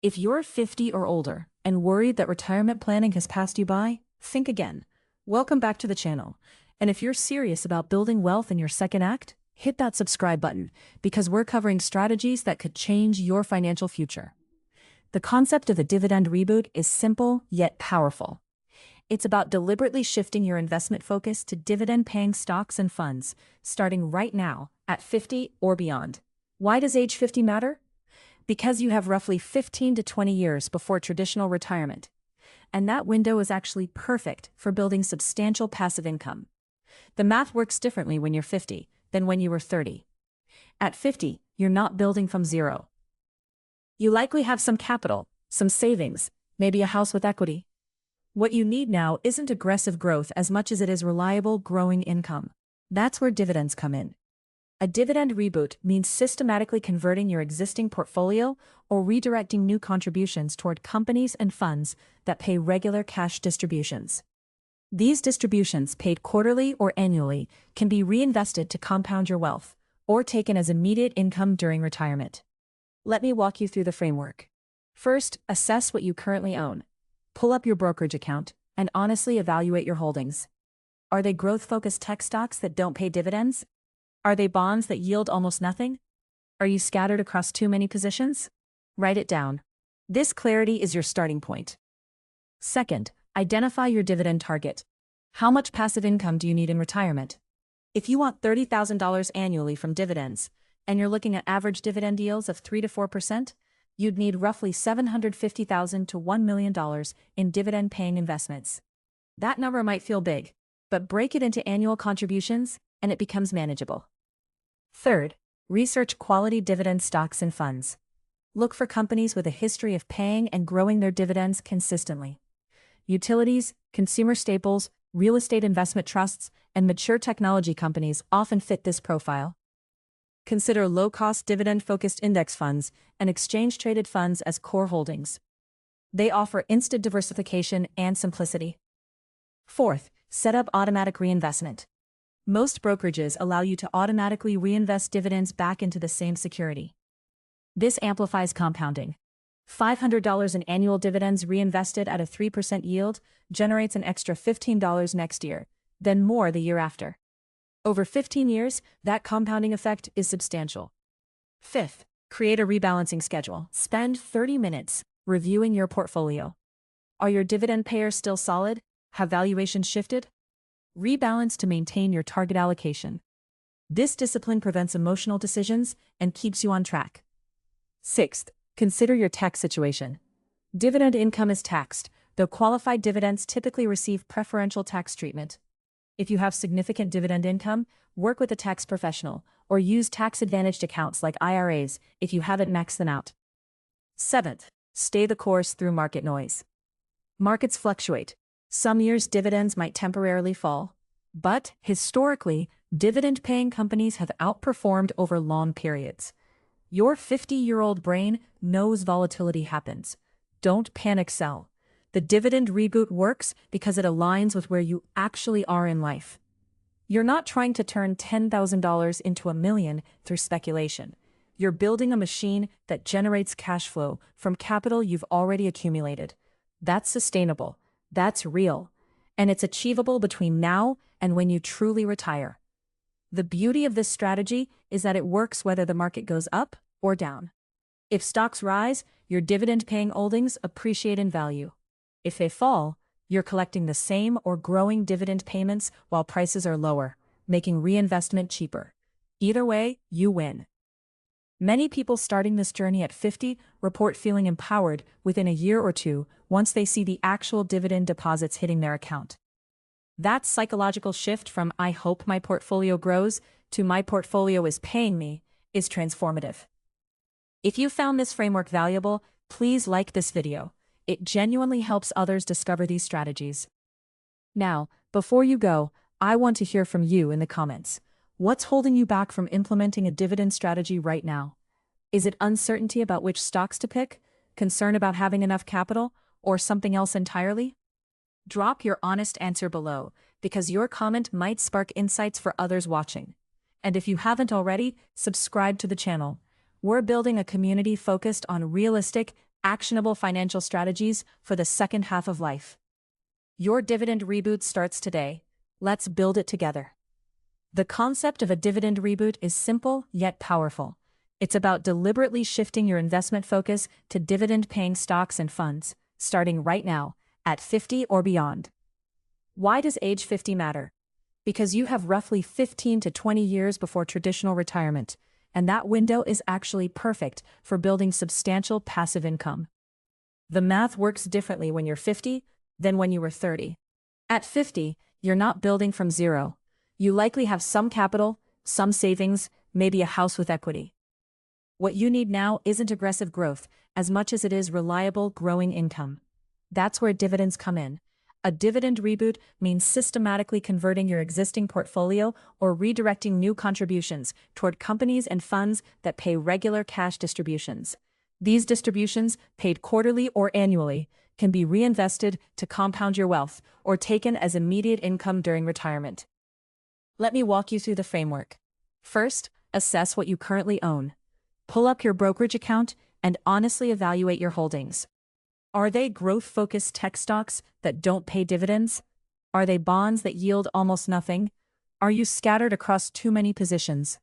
If you're 50 or older and worried that retirement planning has passed you by, think again. Welcome back to the channel. And if you're serious about building wealth in your second act, hit that subscribe button because we're covering strategies that could change your financial future. The concept of a dividend reboot is simple yet powerful. It's about deliberately shifting your investment focus to dividend-paying stocks and funds, starting right now at 50 or beyond. Why does age 50 matter? Because you have roughly 15 to 20 years before traditional retirement. And that window is actually perfect for building substantial passive income. The math works differently when you're 50 than when you were 30. At 50, you're not building from zero. You likely have some capital, some savings, maybe a house with equity. What you need now isn't aggressive growth as much as it is reliable, growing income. That's where dividends come in. A dividend reboot means systematically converting your existing portfolio or redirecting new contributions toward companies and funds that pay regular cash distributions. These distributions, paid quarterly or annually, can be reinvested to compound your wealth or taken as immediate income during retirement. Let me walk you through the framework. First, assess what you currently own. Pull up your brokerage account and honestly evaluate your holdings. Are they growth-focused tech stocks that don't pay dividends? Are they bonds that yield almost nothing? Are you scattered across too many positions? Write it down. This clarity is your starting point. Second, identify your dividend target. How much passive income do you need in retirement? If you want $30,000 annually from dividends, and you're looking at average dividend yields of 3 to 4%, you'd need roughly $750,000 to $1 million in dividend-paying investments. That number might feel big, but break it into annual contributions, and it becomes manageable. Third, research quality dividend stocks and funds. Look for companies with a history of paying and growing their dividends consistently. Utilities, consumer staples, real estate investment trusts, and mature technology companies often fit this profile. Consider low-cost dividend-focused index funds and exchange-traded funds as core holdings. They offer instant diversification and simplicity. Fourth, set up automatic reinvestment. Most brokerages allow you to automatically reinvest dividends back into the same security. This amplifies compounding. $500 in annual dividends reinvested at a 3% yield generates an extra $15 next year, then more the year after. Over 15 years, that compounding effect is substantial. Fifth, create a rebalancing schedule. Spend 30 minutes reviewing your portfolio. Are your dividend payers still solid? Have valuations shifted? Rebalance to maintain your target allocation. This discipline prevents emotional decisions and keeps you on track. Sixth, consider your tax situation. Dividend income is taxed, though qualified dividends typically receive preferential tax treatment. If you have significant dividend income, work with a tax professional or use tax-advantaged accounts like IRAs if you haven't maxed them out. Seventh, stay the course through market noise. Markets fluctuate. Some years dividends might temporarily fall, but historically, dividend-paying companies have outperformed over long periods. Your 50-year-old brain knows volatility happens. Don't panic sell. The dividend reboot works because it aligns with where you actually are in life. You're not trying to turn $10,000 into $1 million through speculation. You're building a machine that generates cash flow from capital you've already accumulated. That's sustainable. That's real. And it's achievable between now and when you truly retire. The beauty of this strategy is that it works whether the market goes up or down. If stocks rise, your dividend-paying holdings appreciate in value. If they fall, you're collecting the same or growing dividend payments while prices are lower, making reinvestment cheaper. Either way, you win. Many people starting this journey at 50 report feeling empowered within a year or two once they see the actual dividend deposits hitting their account. That psychological shift from "I hope my portfolio grows" to "my portfolio is paying me" is transformative. If you found this framework valuable, please like this video. It genuinely helps others discover these strategies. Now, before you go, I want to hear from you in the comments. What's holding you back from implementing a dividend strategy right now? Is it uncertainty about which stocks to pick, concern about having enough capital, or something else entirely? Drop your honest answer below, because your comment might spark insights for others watching. And if you haven't already, subscribe to the channel. We're building a community focused on realistic, actionable financial strategies for the second half of life. Your dividend reboot starts today. Let's build it together. The concept of a dividend reboot is simple yet powerful. It's about deliberately shifting your investment focus to dividend-paying stocks and funds, starting right now, at 50 or beyond. Why does age 50 matter? Because you have roughly 15 to 20 years before traditional retirement, and that window is actually perfect for building substantial passive income. The math works differently when you're 50 than when you were 30. At 50, you're not building from zero. You likely have some capital, some savings, maybe a house with equity. What you need now isn't aggressive growth as much as it is reliable, growing income. That's where dividends come in. A dividend reboot means systematically converting your existing portfolio or redirecting new contributions toward companies and funds that pay regular cash distributions. These distributions, paid quarterly or annually, can be reinvested to compound your wealth or taken as immediate income during retirement. Let me walk you through the framework. First, assess what you currently own. Pull up your brokerage account and honestly evaluate your holdings. Are they growth-focused tech stocks that don't pay dividends? Are they bonds that yield almost nothing? Are you scattered across too many positions?